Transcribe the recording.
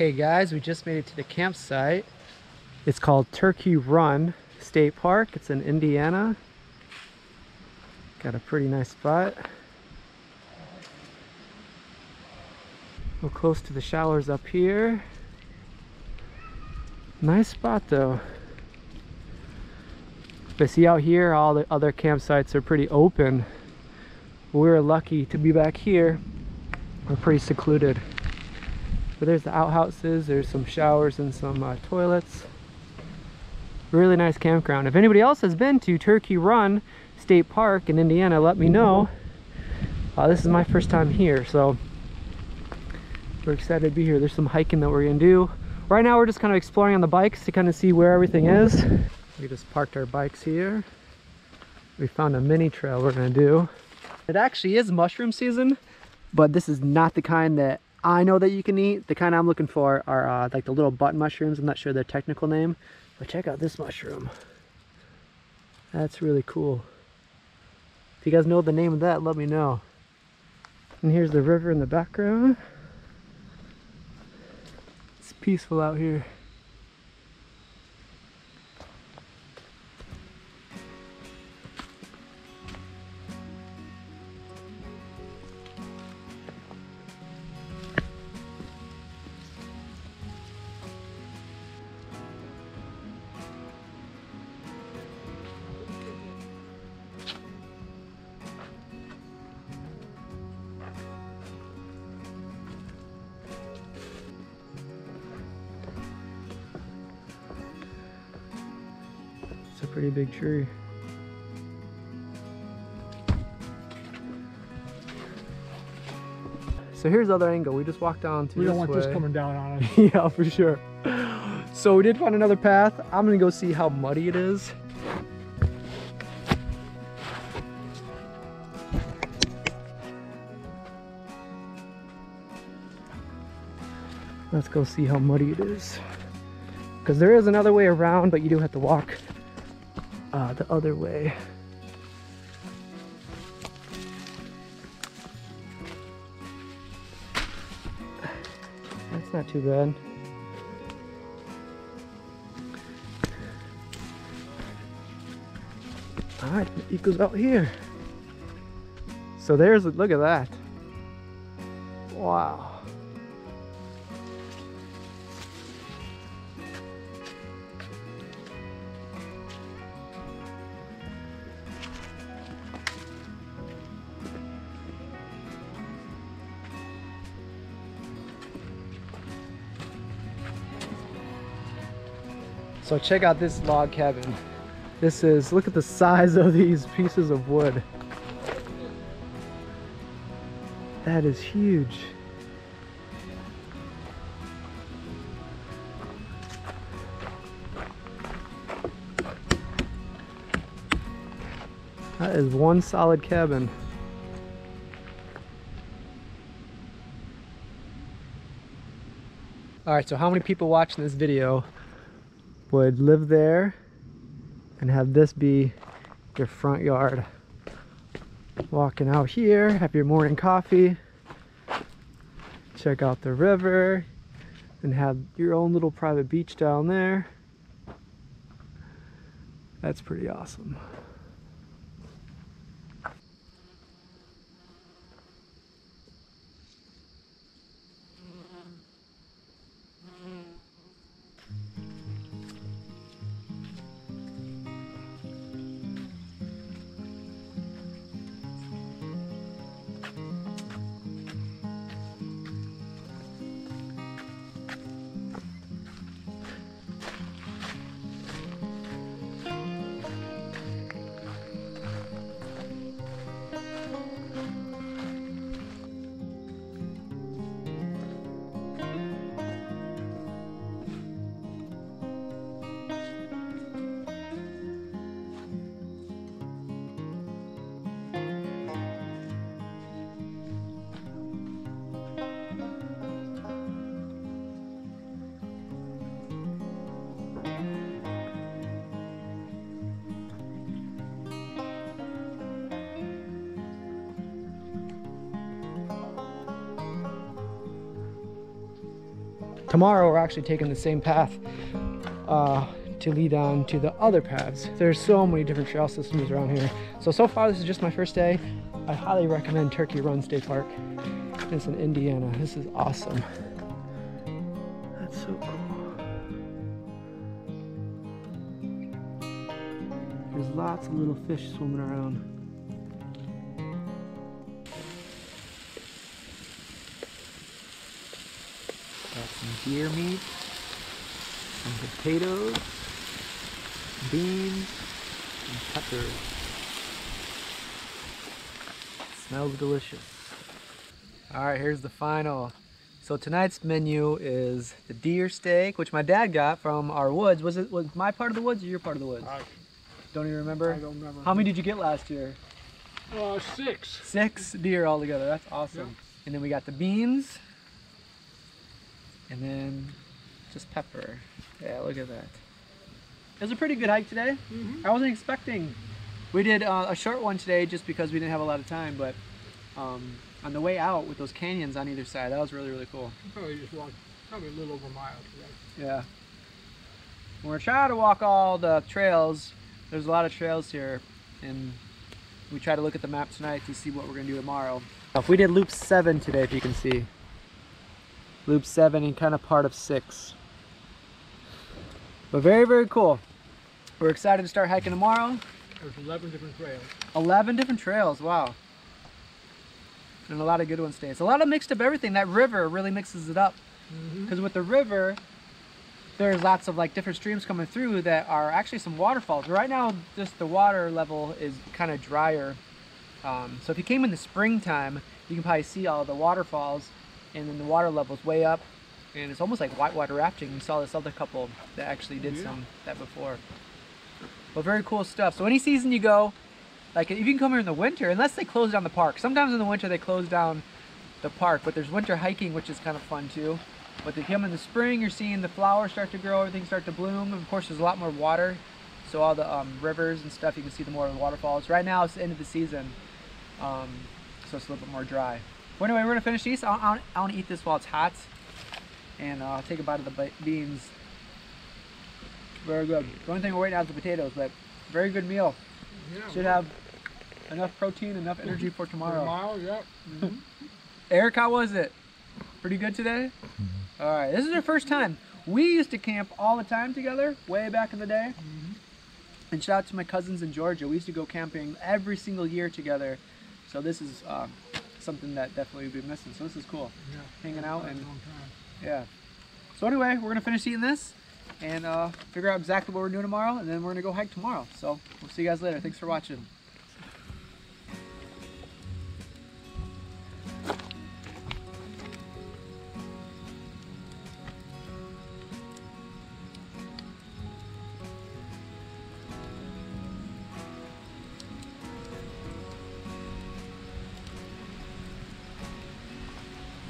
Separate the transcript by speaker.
Speaker 1: Okay guys, we just made it to the campsite. It's called Turkey Run State Park. It's in Indiana. Got a pretty nice spot. We're close to the showers up here. Nice spot though. But see out here, all the other campsites are pretty open. We're lucky to be back here. We're pretty secluded. But there's the outhouses, there's some showers and some toilets. Really nice campground. If anybody else has been to Turkey Run State Park in Indiana, let me know. This is my first time here, so we're excited to be here. There's some hiking that we're gonna do. Right now we're just kind of exploring on the bikes to kind of see where everything is. We just parked our bikes here. We found a mini trail we're gonna do. It actually is mushroom season, but this is not the kind that I know that you can eat. The kind I'm looking for are like the little button mushrooms. I'm not sure their technical name, but check out this mushroom. That's really cool. If you guys know the name of that, let me know. And here's the river in the background. It's peaceful out here. A pretty big tree. So here's the other angle. We just walked down to
Speaker 2: We don't
Speaker 1: this
Speaker 2: want
Speaker 1: way.
Speaker 2: this coming down on us.
Speaker 1: Yeah, for sure. So we did find another path. I'm gonna go see how muddy it is. Let's go see how muddy it is. Because there is another way around, but you do have to walk the other way. That's not too bad. Alright, it goes out here. So there's, look at that. Wow. So check out this log cabin. This is, look at the size of these pieces of wood. That is huge. That is one solid cabin. All right, so how many people watching this video would live there and have this be your front yard? Walking out here, have your morning coffee, check out the river, and have your own little private beach down there. That's pretty awesome. tomorrow we're actually taking the same path to lead on to the other paths. There's so many different trail systems around here. So far this is just my first day. I highly recommend Turkey Run State Park. It's in Indiana. This is awesome. That's so cool. There's lots of little fish swimming around. Got some deer meat, some potatoes, beans, and peppers. Smells delicious. All right, here's the final. So tonight's menu is the deer steak, which my dad got from our woods. Was my part of the woods or your part of the woods? Don't even remember?
Speaker 2: I don't remember.
Speaker 1: How many did you get last year?
Speaker 2: 6.
Speaker 1: 6 deer altogether. That's awesome.
Speaker 2: Yep.
Speaker 1: And then we got the beans. And then just pepper. Yeah, look at that. It was a pretty good hike today. I wasn't expecting. We did a short one today just because we didn't have a lot of time, but on the way out with those canyons on either side, that was really, really cool.
Speaker 2: Probably just walked probably a little over a mile today.
Speaker 1: Yeah. When we're trying to walk all the trails, there's a lot of trails here, and we try to look at the map tonight to see what we're going to do tomorrow. If we did loop 7 today, if you can see. Loop 7 and kind of part of 6. But very, very cool. We're excited to start hiking tomorrow.
Speaker 2: There's 11 different trails.
Speaker 1: 11 different trails, wow. And a lot of good ones today. It's a lot of mixed up everything. That river really mixes it up. Because with the river, there's lots of like different streams coming through that are actually some waterfalls. Right now, just the water level is kind of drier. So if you came in the springtime, you can probably see all the waterfalls, and then the water level's way up, and it's almost like whitewater rafting. We saw this other couple that actually did that before. But very cool stuff. So any season you go, like if you can come here in the winter, unless they close down the park. Sometimes in the winter they close down the park, but there's winter hiking, which is kind of fun too. But if you come in the spring, you're seeing the flowers start to grow, everything start to bloom. And of course, there's a lot more water, so all the rivers and stuff, you can see the more of the waterfalls. Right now, it's the end of the season, so it's a little bit more dry. But anyway, we're gonna finish these. I want to eat this while it's hot, and I'll take a bite of the beans. Very good. The only thing we're waiting out is the potatoes, but very good meal.
Speaker 2: Yeah,
Speaker 1: Should have enough protein, enough energy for tomorrow.
Speaker 2: Tomorrow, yep.
Speaker 1: Eric, how was it? Pretty good today? All right, this is our first time. We used to camp all the time together, way back in the day. And shout out to my cousins in Georgia. We used to go camping every single year together. So this is something that definitely we've been missing. So this is cool.
Speaker 2: Yeah.
Speaker 1: Hanging out and
Speaker 2: Long time.
Speaker 1: yeah. So anyway, we're gonna finish eating this and figure out exactly what we're doing tomorrow, and then we're gonna go hike tomorrow. So we'll see you guys later. Thanks for watching.